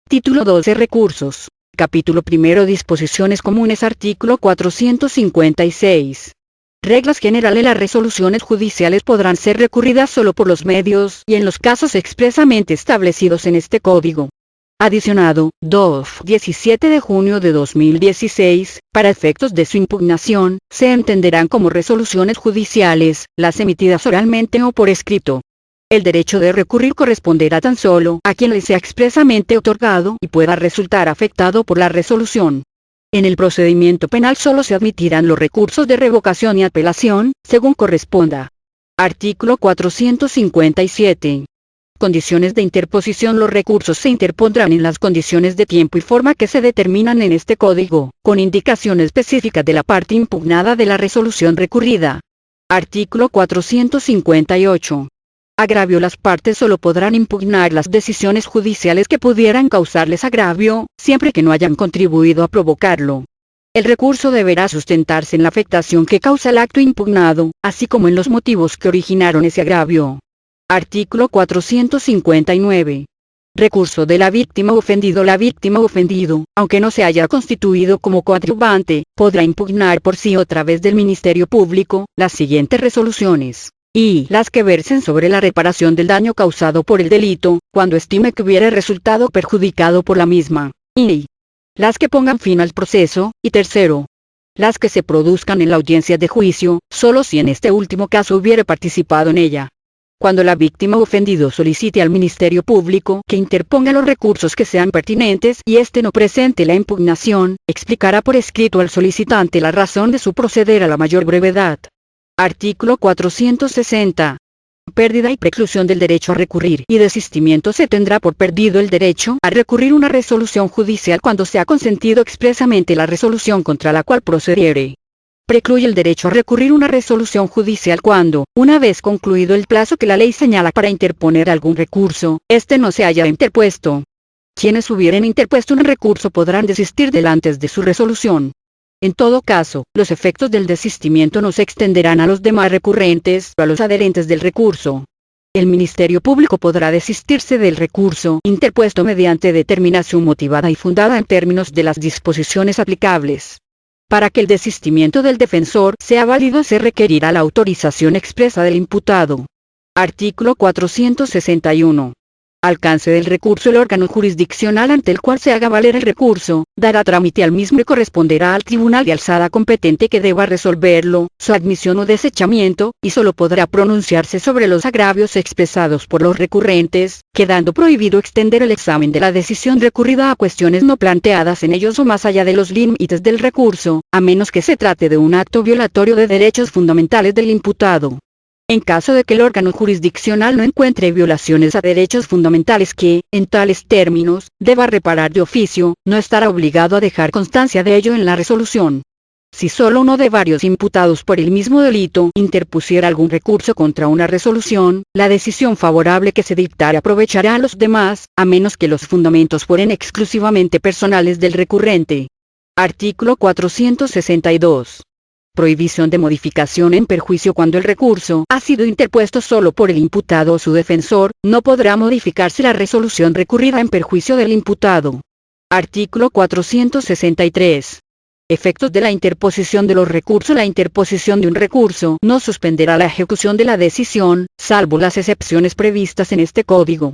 Título 12 Recursos. Capítulo 1 Disposiciones comunes. Artículo 456. Reglas generales. Las resoluciones judiciales podrán ser recurridas solo por los medios y en los casos expresamente establecidos en este Código. Adicionado, 17 de junio de 2016, para efectos de su impugnación, se entenderán como resoluciones judiciales, las emitidas oralmente o por escrito. El derecho de recurrir corresponderá tan solo a quien le sea expresamente otorgado y pueda resultar afectado por la resolución. En el procedimiento penal solo se admitirán los recursos de revocación y apelación, según corresponda. Artículo 457. Condiciones de interposición. Los recursos se interpondrán en las condiciones de tiempo y forma que se determinan en este Código, con indicación específica de la parte impugnada de la resolución recurrida. Artículo 458. Agravio. Las partes solo podrán impugnar las decisiones judiciales que pudieran causarles agravio, siempre que no hayan contribuido a provocarlo. El recurso deberá sustentarse en la afectación que causa el acto impugnado, así como en los motivos que originaron ese agravio. Artículo 459. Recurso de la víctima ofendido. La víctima ofendido, aunque no se haya constituido como coadyuvante, podrá impugnar por sí o a través del Ministerio Público las siguientes resoluciones, y las que versen sobre la reparación del daño causado por el delito, cuando estime que hubiera resultado perjudicado por la misma, y las que pongan fin al proceso, y tercero, las que se produzcan en la audiencia de juicio, solo si en este último caso hubiere participado en ella. Cuando la víctima ofendido solicite al Ministerio Público que interponga los recursos que sean pertinentes y éste no presente la impugnación, explicará por escrito al solicitante la razón de su proceder a la mayor brevedad. Artículo 460. Pérdida y preclusión del derecho a recurrir y desistimiento. Se tendrá por perdido el derecho a recurrir una resolución judicial cuando se ha consentido expresamente la resolución contra la cual procediere. Precluye el derecho a recurrir una resolución judicial cuando, una vez concluido el plazo que la ley señala para interponer algún recurso, éste no se haya interpuesto. Quienes hubieren interpuesto un recurso podrán desistir del antes de su resolución. En todo caso, los efectos del desistimiento no se extenderán a los demás recurrentes o a los adherentes del recurso. El Ministerio Público podrá desistirse del recurso interpuesto mediante determinación motivada y fundada en términos de las disposiciones aplicables. Para que el desistimiento del defensor sea válido se requerirá la autorización expresa del imputado. Artículo 461. Alcance del recurso. El órgano jurisdiccional ante el cual se haga valer el recurso, dará trámite al mismo y corresponderá al tribunal de alzada competente que deba resolverlo, su admisión o desechamiento, y solo podrá pronunciarse sobre los agravios expresados por los recurrentes, quedando prohibido extender el examen de la decisión recurrida a cuestiones no planteadas en ellos o más allá de los límites del recurso, a menos que se trate de un acto violatorio de derechos fundamentales del imputado. En caso de que el órgano jurisdiccional no encuentre violaciones a derechos fundamentales que, en tales términos, deba reparar de oficio, no estará obligado a dejar constancia de ello en la resolución. Si solo uno de varios imputados por el mismo delito interpusiera algún recurso contra una resolución, la decisión favorable que se dictare aprovechará a los demás, a menos que los fundamentos fueren exclusivamente personales del recurrente. Artículo 462. Prohibición de modificación en perjuicio. Cuando el recurso ha sido interpuesto solo por el imputado o su defensor, no podrá modificarse la resolución recurrida en perjuicio del imputado. Artículo 463. Efectos de la interposición de los recursos. La interposición de un recurso no suspenderá la ejecución de la decisión, salvo las excepciones previstas en este Código.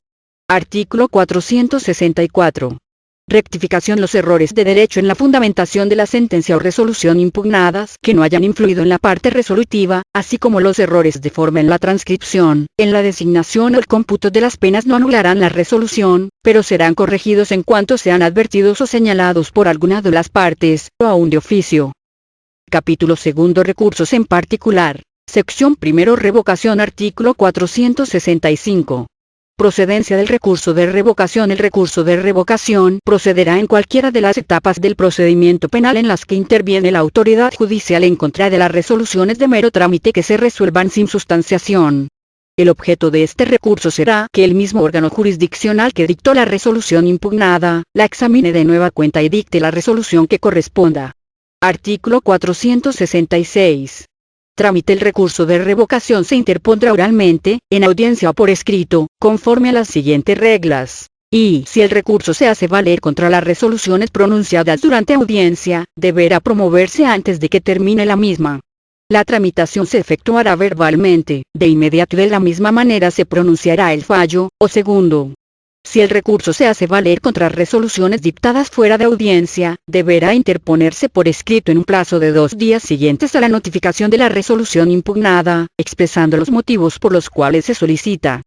Artículo 464. Rectificación. Los errores de derecho en la fundamentación de la sentencia o resolución impugnadas que no hayan influido en la parte resolutiva, así como los errores de forma en la transcripción, en la designación o el cómputo de las penas no anularán la resolución, pero serán corregidos en cuanto sean advertidos o señalados por alguna de las partes, o aún de oficio. Capítulo 2. Recursos en particular. Sección 1. Revocación. Artículo 465. Procedencia del recurso de revocación. El recurso de revocación procederá en cualquiera de las etapas del procedimiento penal en las que interviene la autoridad judicial en contra de las resoluciones de mero trámite que se resuelvan sin sustanciación. El objeto de este recurso será que el mismo órgano jurisdiccional que dictó la resolución impugnada, la examine de nueva cuenta y dicte la resolución que corresponda. Artículo 466. Trámite. El recurso de revocación se interpondrá oralmente, en audiencia o por escrito, conforme a las siguientes reglas. Y si el recurso se hace valer contra las resoluciones pronunciadas durante audiencia, deberá promoverse antes de que termine la misma. La tramitación se efectuará verbalmente, de inmediato y de la misma manera se pronunciará el fallo, o segundo. Si el recurso se hace valer contra resoluciones dictadas fuera de audiencia, deberá interponerse por escrito en un plazo de 2 días siguientes a la notificación de la resolución impugnada, expresando los motivos por los cuales se solicita.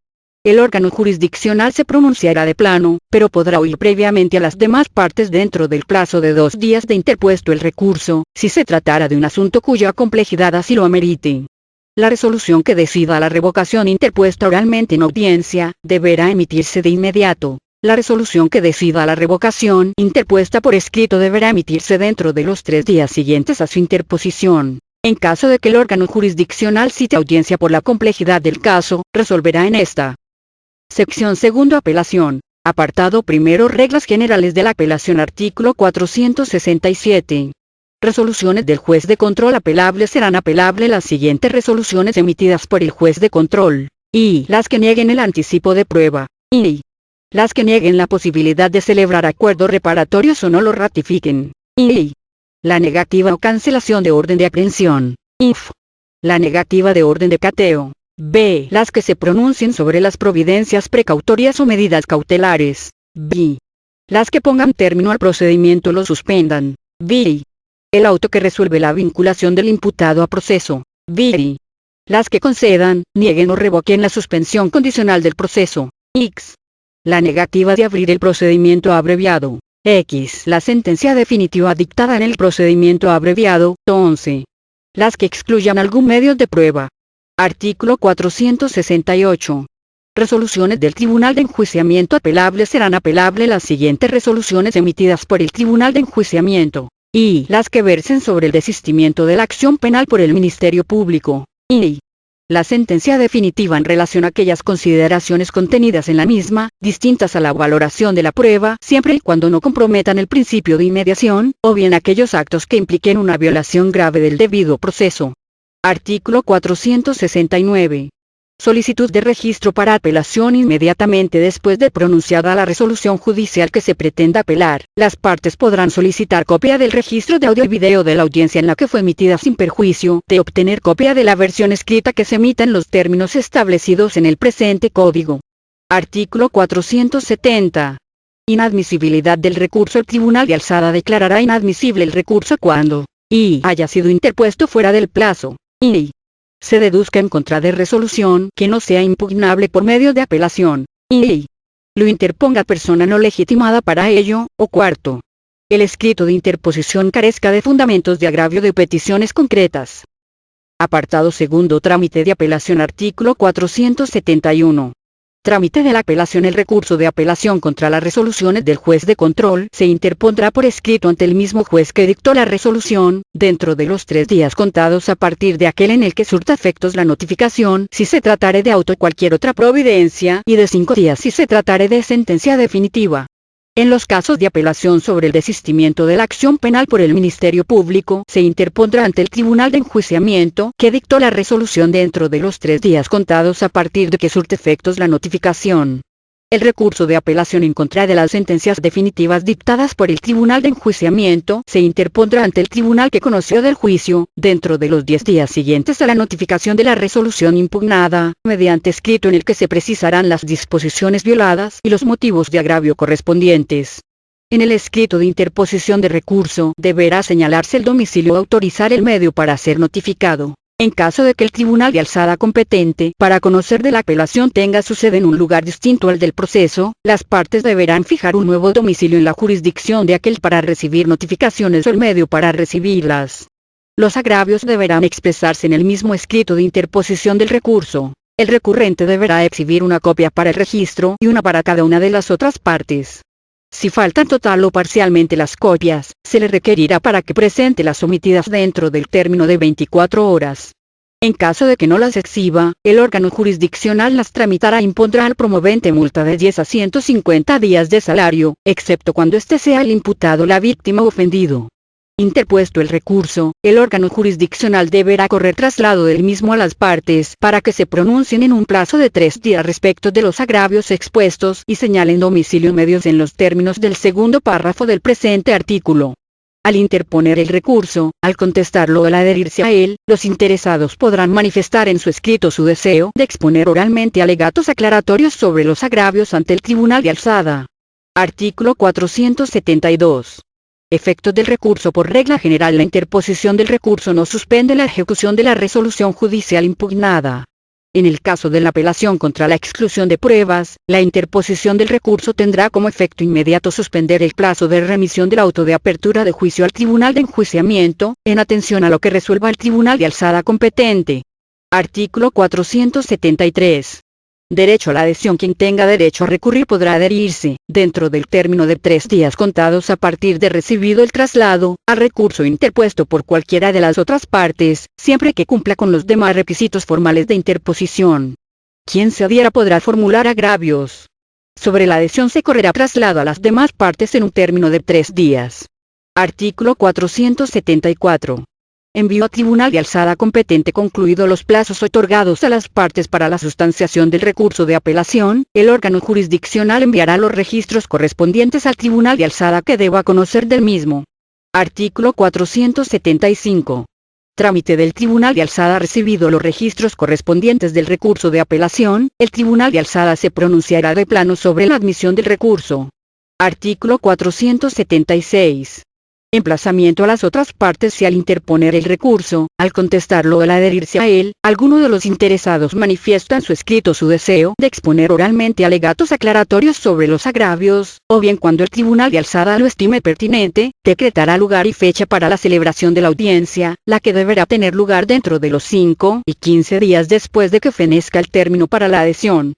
El órgano jurisdiccional se pronunciará de plano, pero podrá oír previamente a las demás partes dentro del plazo de 2 días de interpuesto el recurso, si se tratara de un asunto cuya complejidad así lo amerite. La resolución que decida la revocación interpuesta oralmente en audiencia, deberá emitirse de inmediato. La resolución que decida la revocación interpuesta por escrito deberá emitirse dentro de los 3 días siguientes a su interposición. En caso de que el órgano jurisdiccional cite audiencia por la complejidad del caso, resolverá en esta. Sección 2. Apelación. Apartado 1. Reglas generales de la apelación. Artículo 467. Resoluciones del juez de control apelable. Serán apelables las siguientes resoluciones emitidas por el juez de control, y las que nieguen el anticipo de prueba, y las que nieguen la posibilidad de celebrar acuerdos reparatorios o no lo ratifiquen, y la negativa o cancelación de orden de aprehensión, if la negativa de orden de cateo. B. Las que se pronuncien sobre las providencias precautorias o medidas cautelares. B. Las que pongan término al procedimiento o lo suspendan. B. El auto que resuelve la vinculación del imputado a proceso. B. Las que concedan, nieguen o revoquen la suspensión condicional del proceso. X. La negativa de abrir el procedimiento abreviado. X. La sentencia definitiva dictada en el procedimiento abreviado. 11. Las que excluyan algún medio de prueba. Artículo 468. Resoluciones del Tribunal de Enjuiciamiento apelables. Serán apelables las siguientes resoluciones emitidas por el Tribunal de Enjuiciamiento, y las que versen sobre el desistimiento de la acción penal por el Ministerio Público, y la sentencia definitiva en relación a aquellas consideraciones contenidas en la misma, distintas a la valoración de la prueba, siempre y cuando no comprometan el principio de inmediación, o bien aquellos actos que impliquen una violación grave del debido proceso. Artículo 469. Solicitud de registro para apelación. Inmediatamente después de pronunciada la resolución judicial que se pretenda apelar, las partes podrán solicitar copia del registro de audio y video de la audiencia en la que fue emitida sin perjuicio de obtener copia de la versión escrita que se emita en los términos establecidos en el presente código. Artículo 470. Inadmisibilidad del recurso. El Tribunal de Alzada declarará inadmisible el recurso cuando y haya sido interpuesto fuera del plazo, y se deduzca en contra de resolución que no sea impugnable por medio de apelación, y lo interponga persona no legitimada para ello, o cuarto, el escrito de interposición carezca de fundamentos de agravio de peticiones concretas. Apartado 2. Trámite de apelación. Artículo 471. Trámite de la apelación. El recurso de apelación contra las resoluciones del juez de control se interpondrá por escrito ante el mismo juez que dictó la resolución, dentro de los 3 días contados a partir de aquel en el que surta efectos la notificación, si se tratare de auto o cualquier otra providencia, y de 5 días si se tratare de sentencia definitiva. En los casos de apelación sobre el desistimiento de la acción penal por el Ministerio Público, se interpondrá ante el Tribunal de Enjuiciamiento, que dictó la resolución dentro de los 3 días contados a partir de que surte efectos la notificación. El recurso de apelación en contra de las sentencias definitivas dictadas por el Tribunal de Enjuiciamiento se interpondrá ante el tribunal que conoció del juicio, dentro de los 10 días siguientes a la notificación de la resolución impugnada, mediante escrito en el que se precisarán las disposiciones violadas y los motivos de agravio correspondientes. En el escrito de interposición de recurso deberá señalarse el domicilio o autorizar el medio para ser notificado. En caso de que el tribunal de alzada competente para conocer de la apelación tenga su sede en un lugar distinto al del proceso, las partes deberán fijar un nuevo domicilio en la jurisdicción de aquel para recibir notificaciones o el medio para recibirlas. Los agravios deberán expresarse en el mismo escrito de interposición del recurso. El recurrente deberá exhibir una copia para el registro y una para cada una de las otras partes. Si faltan total o parcialmente las copias, se le requerirá para que presente las omitidas dentro del término de 24 horas. En caso de que no las exhiba, el órgano jurisdiccional las tramitará e impondrá al promovente multa de 10 a 150 días de salario, excepto cuando éste sea el imputado la víctima o ofendido. Interpuesto el recurso, el órgano jurisdiccional deberá correr traslado del mismo a las partes para que se pronuncien en un plazo de 3 días respecto de los agravios expuestos y señalen domicilio medios en los términos del segundo párrafo del presente artículo. Al interponer el recurso, al contestarlo o al adherirse a él, los interesados podrán manifestar en su escrito su deseo de exponer oralmente alegatos aclaratorios sobre los agravios ante el Tribunal de Alzada. Artículo 472. Efectos del recurso. Por regla general, la interposición del recurso no suspende la ejecución de la resolución judicial impugnada. En el caso de la apelación contra la exclusión de pruebas, la interposición del recurso tendrá como efecto inmediato suspender el plazo de remisión del auto de apertura de juicio al Tribunal de Enjuiciamiento, en atención a lo que resuelva el Tribunal de Alzada competente. Artículo 473. Derecho a la adhesión. Quien tenga derecho a recurrir podrá adherirse, dentro del término de 3 días contados a partir de recibido el traslado, al recurso interpuesto por cualquiera de las otras partes, siempre que cumpla con los demás requisitos formales de interposición. Quien se adhiera podrá formular agravios. Sobre la adhesión se correrá traslado a las demás partes en un término de 3 días. Artículo 474. Envío a Tribunal de Alzada competente. Concluidos los plazos otorgados a las partes para la sustanciación del recurso de apelación, el órgano jurisdiccional enviará los registros correspondientes al Tribunal de Alzada que deba conocer del mismo. Artículo 475. Trámite del Tribunal de Alzada. Recibido los registros correspondientes del recurso de apelación, el Tribunal de Alzada se pronunciará de plano sobre la admisión del recurso. Artículo 476. Emplazamiento a las otras partes. Si al interponer el recurso, al contestarlo o al adherirse a él, alguno de los interesados manifiesta en su escrito su deseo de exponer oralmente alegatos aclaratorios sobre los agravios, o bien cuando el Tribunal de Alzada lo estime pertinente, decretará lugar y fecha para la celebración de la audiencia, la que deberá tener lugar dentro de los 5 y 15 días después de que fenezca el término para la adhesión.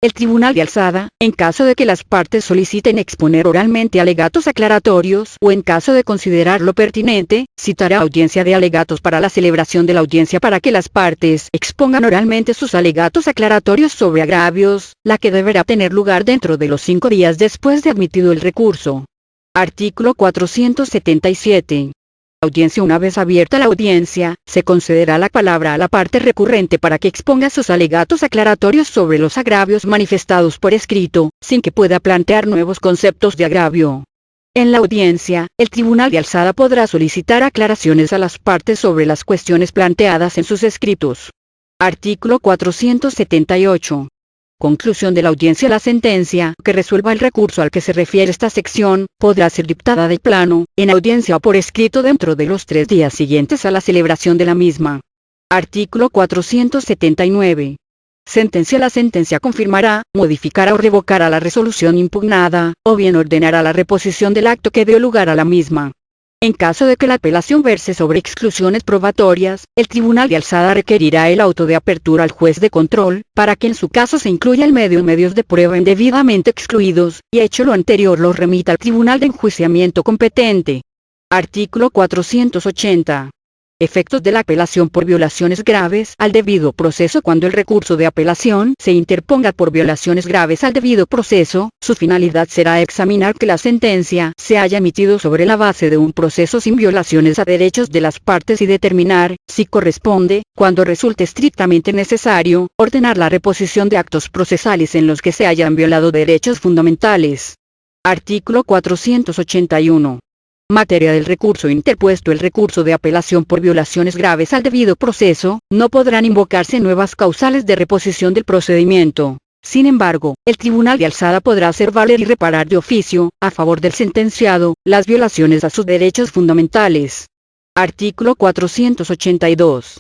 El Tribunal de Alzada, en caso de que las partes soliciten exponer oralmente alegatos aclaratorios o en caso de considerarlo pertinente, citará audiencia de alegatos para la celebración de la audiencia para que las partes expongan oralmente sus alegatos aclaratorios sobre agravios, la que deberá tener lugar dentro de los 5 días después de admitido el recurso. Artículo 477. Audiencia. Una vez abierta la audiencia, se concederá la palabra a la parte recurrente para que exponga sus alegatos aclaratorios sobre los agravios manifestados por escrito, sin que pueda plantear nuevos conceptos de agravio. En la audiencia, el Tribunal de Alzada podrá solicitar aclaraciones a las partes sobre las cuestiones planteadas en sus escritos. Artículo 478. Conclusión de la audiencia. La sentencia que resuelva el recurso al que se refiere esta sección, podrá ser dictada de plano, en audiencia o por escrito dentro de los 3 días siguientes a la celebración de la misma. Artículo 479. Sentencia. La sentencia confirmará, modificará o revocará la resolución impugnada, o bien ordenará la reposición del acto que dio lugar a la misma. En caso de que la apelación verse sobre exclusiones probatorias, el Tribunal de Alzada requerirá el auto de apertura al juez de control, para que en su caso se incluya el medio y medios de prueba indebidamente excluidos, y hecho lo anterior los remita al Tribunal de Enjuiciamiento competente. Artículo 480. Efectos de la apelación por violaciones graves al debido proceso. Cuando el recurso de apelación se interponga por violaciones graves al debido proceso, su finalidad será examinar que la sentencia se haya emitido sobre la base de un proceso sin violaciones a derechos de las partes y determinar, si corresponde, cuando resulte estrictamente necesario, ordenar la reposición de actos procesales en los que se hayan violado derechos fundamentales. Artículo 481. Materia del recurso interpuesto. El recurso de apelación por violaciones graves al debido proceso, no podrán invocarse nuevas causales de reposición del procedimiento. Sin embargo, el Tribunal de Alzada podrá hacer valer y reparar de oficio, a favor del sentenciado, las violaciones a sus derechos fundamentales. Artículo 482.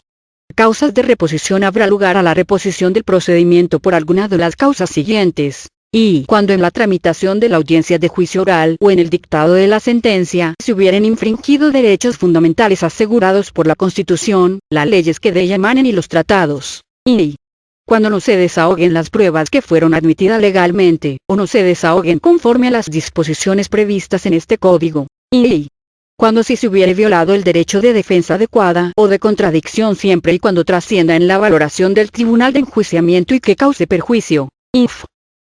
Causas de reposición. Habrá lugar a la reposición del procedimiento por alguna de las causas siguientes. Y, cuando en la tramitación de la audiencia de juicio oral o en el dictado de la sentencia se hubieran infringido derechos fundamentales asegurados por la Constitución, las leyes que de ella emanen y los tratados. Y, cuando no se desahoguen las pruebas que fueron admitidas legalmente, o no se desahoguen conforme a las disposiciones previstas en este código. Y, cuando sí se hubiere violado el derecho de defensa adecuada o de contradicción siempre y cuando trascienda en la valoración del Tribunal de Enjuiciamiento y que cause perjuicio. Inf.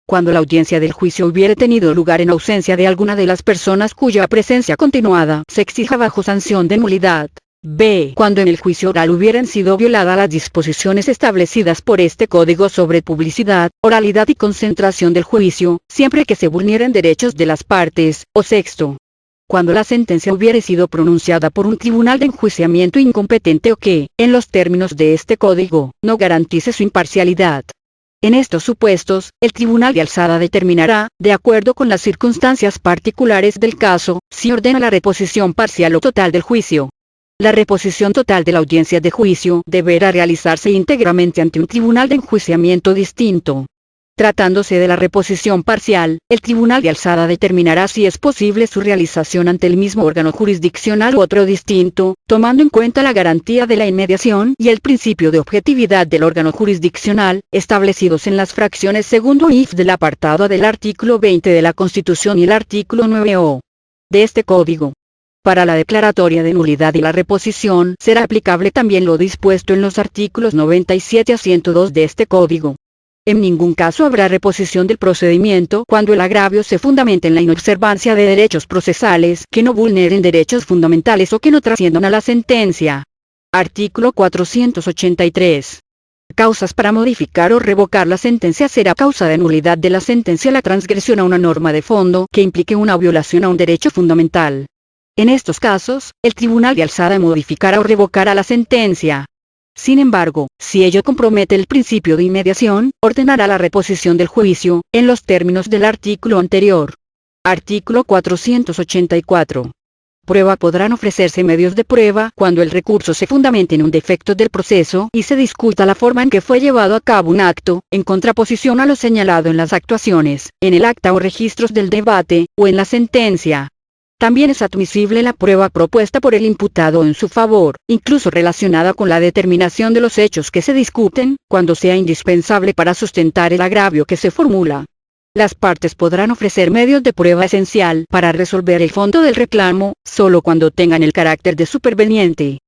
Cuando la audiencia del juicio hubiere tenido lugar en ausencia de alguna de las personas cuya presencia continuada se exija bajo sanción de nulidad. B. Cuando en el juicio oral hubieran sido violadas las disposiciones establecidas por este código sobre publicidad, oralidad y concentración del juicio, siempre que se vulneren derechos de las partes. O sexto, cuando la sentencia hubiere sido pronunciada por un tribunal de enjuiciamiento incompetente o que, en los términos de este código, no garantice su imparcialidad. En estos supuestos, el tribunal de alzada determinará, de acuerdo con las circunstancias particulares del caso, si ordena la reposición parcial o total del juicio. La reposición total de la audiencia de juicio deberá realizarse íntegramente ante un tribunal de enjuiciamiento distinto. Tratándose de la reposición parcial, el tribunal de alzada determinará si es posible su realización ante el mismo órgano jurisdiccional u otro distinto, tomando en cuenta la garantía de la inmediación y el principio de objetividad del órgano jurisdiccional, establecidos en las fracciones segundo if del apartado del artículo 20 de la Constitución y el artículo 9o de este código. Para la declaratoria de nulidad y la reposición será aplicable también lo dispuesto en los artículos 97 a 102 de este código. En ningún caso habrá reposición del procedimiento cuando el agravio se fundamente en la inobservancia de derechos procesales que no vulneren derechos fundamentales o que no trasciendan a la sentencia. Artículo 483. Causas para modificar o revocar la sentencia. Será causa de nulidad de la sentencia la transgresión a una norma de fondo que implique una violación a un derecho fundamental. En estos casos, el tribunal de alzada modificará o revocará la sentencia. Sin embargo, si ello compromete el principio de inmediación, ordenará la reposición del juicio, en los términos del artículo anterior. Artículo 484. Prueba. Podrán ofrecerse medios de prueba cuando el recurso se fundamente en un defecto del proceso y se discuta la forma en que fue llevado a cabo un acto, en contraposición a lo señalado en las actuaciones, en el acta o registros del debate, o en la sentencia. También es admisible la prueba propuesta por el imputado en su favor, incluso relacionada con la determinación de los hechos que se discuten, cuando sea indispensable para sustentar el agravio que se formula. Las partes podrán ofrecer medios de prueba esencial para resolver el fondo del reclamo, solo cuando tengan el carácter de superveniente.